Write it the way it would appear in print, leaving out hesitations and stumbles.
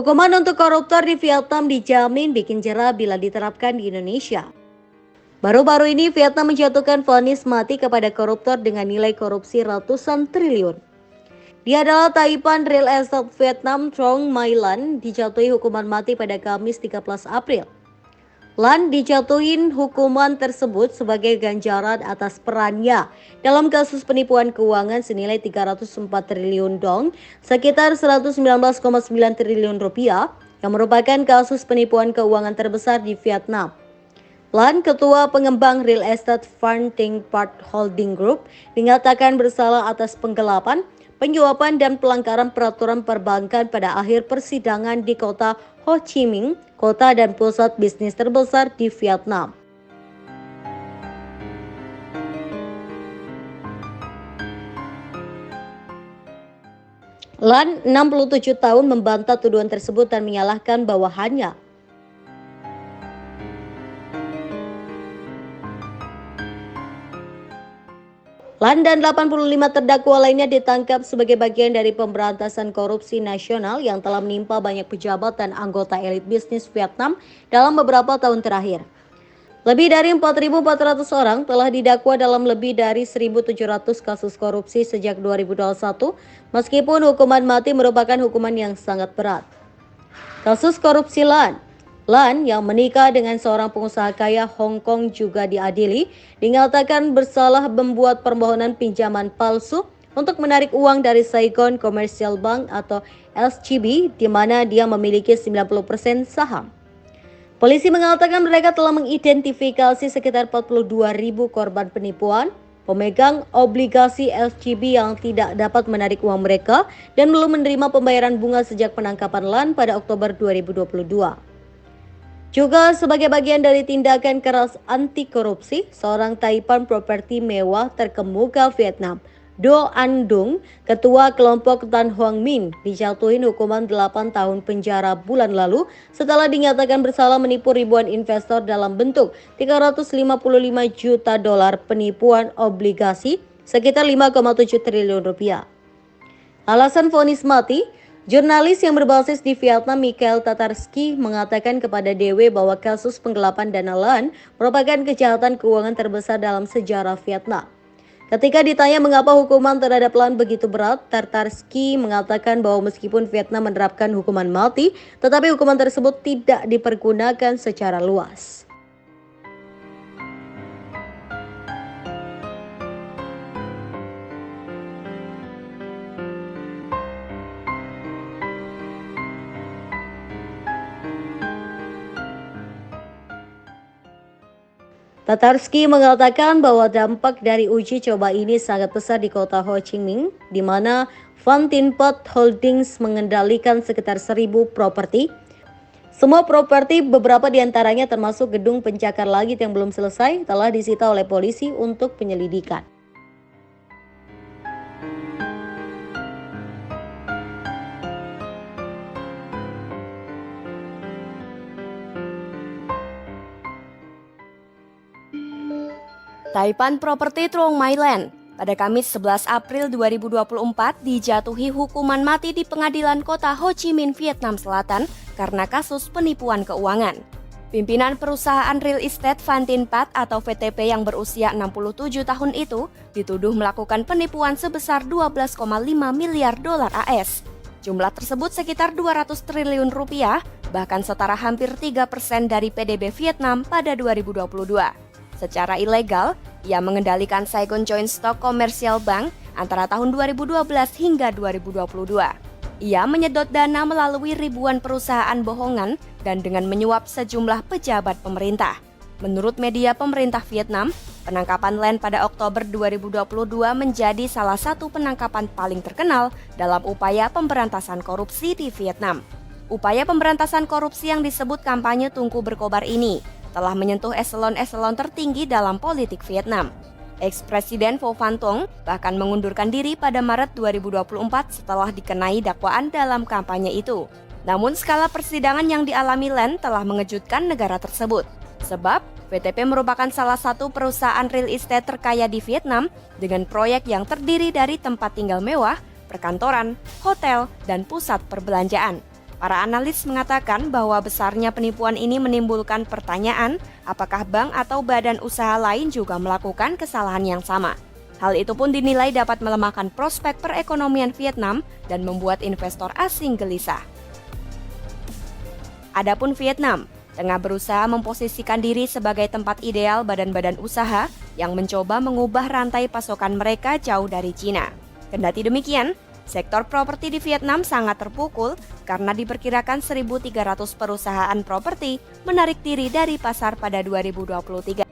Hukuman untuk koruptor di Vietnam dijamin bikin jera bila diterapkan di Indonesia. Baru-baru ini Vietnam menjatuhkan vonis mati kepada koruptor dengan nilai korupsi ratusan triliun. Dia adalah Taipan Real Estate Vietnam Trong My Lan dijatuhi hukuman mati pada Kamis 13 April. Lan dijatuhin hukuman tersebut sebagai ganjaran atas perannya dalam kasus penipuan keuangan senilai 304 triliun dong, sekitar 119,9 triliun rupiah, yang merupakan kasus penipuan keuangan terbesar di Vietnam. Lan, ketua pengembang real estate Phan Thinh Part Holding Group, dinyatakan bersalah atas penggelapan, penyuapan dan pelanggaran peraturan perbankan pada akhir persidangan di kota Ho Chi Minh, kota dan pusat bisnis terbesar di Vietnam. Lan, 67 tahun, membantah tuduhan tersebut dan menyalahkan bawahannya. Lan dan 85 terdakwa lainnya ditangkap sebagai bagian dari pemberantasan korupsi nasional yang telah menimpa banyak pejabat dan anggota elit bisnis Vietnam dalam beberapa tahun terakhir. Lebih dari 4.400 orang telah didakwa dalam lebih dari 1.700 kasus korupsi sejak 2021, meskipun hukuman mati merupakan hukuman yang sangat berat. Kasus korupsi Lan yang menikah dengan seorang pengusaha kaya Hong Kong juga diadili, dinyatakan bersalah membuat permohonan pinjaman palsu untuk menarik uang dari Saigon Commercial Bank atau SCB, di mana dia memiliki 90% saham. Polisi mengatakan mereka telah mengidentifikasi sekitar 42.000 korban penipuan, pemegang obligasi SCB yang tidak dapat menarik uang mereka dan belum menerima pembayaran bunga sejak penangkapan Lan pada Oktober 2022. Juga sebagai bagian dari tindakan keras anti korupsi, seorang Taipan properti mewah terkemuka Vietnam, Do An Dung, ketua kelompok Tan Hoang Minh, dijatuhin hukuman 8 tahun penjara bulan lalu setelah dinyatakan bersalah menipu ribuan investor dalam bentuk 355 juta dolar penipuan obligasi sekitar 5,7 triliun rupiah. Alasan vonis mati, jurnalis yang berbasis di Vietnam Mikhail Tatarsky mengatakan kepada DW bahwa kasus penggelapan dana Lan merupakan kejahatan keuangan terbesar dalam sejarah Vietnam. Ketika ditanya mengapa hukuman terhadap Lan begitu berat, Tatarsky mengatakan bahwa meskipun Vietnam menerapkan hukuman mati, tetapi hukuman tersebut tidak dipergunakan secara luas. Tatarsky mengatakan bahwa dampak dari uji coba ini sangat besar di kota Ho Chi Minh, di mana Phan Thinh Part Holdings mengendalikan sekitar 1.000 properti. Semua properti, beberapa diantaranya termasuk gedung pencakar langit yang belum selesai, telah disita oleh polisi untuk penyelidikan. Taipan Property Trong My Lan pada Kamis 11 April 2024 dijatuhi hukuman mati di pengadilan kota Ho Chi Minh, Vietnam Selatan karena kasus penipuan keuangan. Pimpinan perusahaan real estate Phan Thinh Part atau VTP yang berusia 67 tahun itu dituduh melakukan penipuan sebesar 12,5 miliar dolar AS. Jumlah tersebut sekitar 200 triliun rupiah, bahkan setara hampir 3% dari PDB Vietnam pada 2022. Secara ilegal, ia mengendalikan Saigon Joint Stock Commercial Bank antara tahun 2012 hingga 2022. Ia menyedot dana melalui ribuan perusahaan bohongan dan dengan menyuap sejumlah pejabat pemerintah. Menurut media pemerintah Vietnam, penangkapan Lan pada Oktober 2022 menjadi salah satu penangkapan paling terkenal dalam upaya pemberantasan korupsi di Vietnam. Upaya pemberantasan korupsi yang disebut kampanye Tungku Berkobar ini telah menyentuh eselon-eselon tertinggi dalam politik Vietnam. Ex-Presiden Vo Van Tong bahkan mengundurkan diri pada Maret 2024 setelah dikenai dakwaan dalam kampanye itu. Namun skala persidangan yang dialami Lan telah mengejutkan negara tersebut. Sebab VTP merupakan salah satu perusahaan real estate terkaya di Vietnam dengan proyek yang terdiri dari tempat tinggal mewah, perkantoran, hotel, dan pusat perbelanjaan. Para analis mengatakan bahwa besarnya penipuan ini menimbulkan pertanyaan apakah bank atau badan usaha lain juga melakukan kesalahan yang sama. Hal itu pun dinilai dapat melemahkan prospek perekonomian Vietnam dan membuat investor asing gelisah. Adapun Vietnam tengah berusaha memposisikan diri sebagai tempat ideal badan-badan usaha yang mencoba mengubah rantai pasokan mereka jauh dari Cina. Kendati demikian, sektor properti di Vietnam sangat terpukul karena diperkirakan 1.300 perusahaan properti menarik diri dari pasar pada 2023.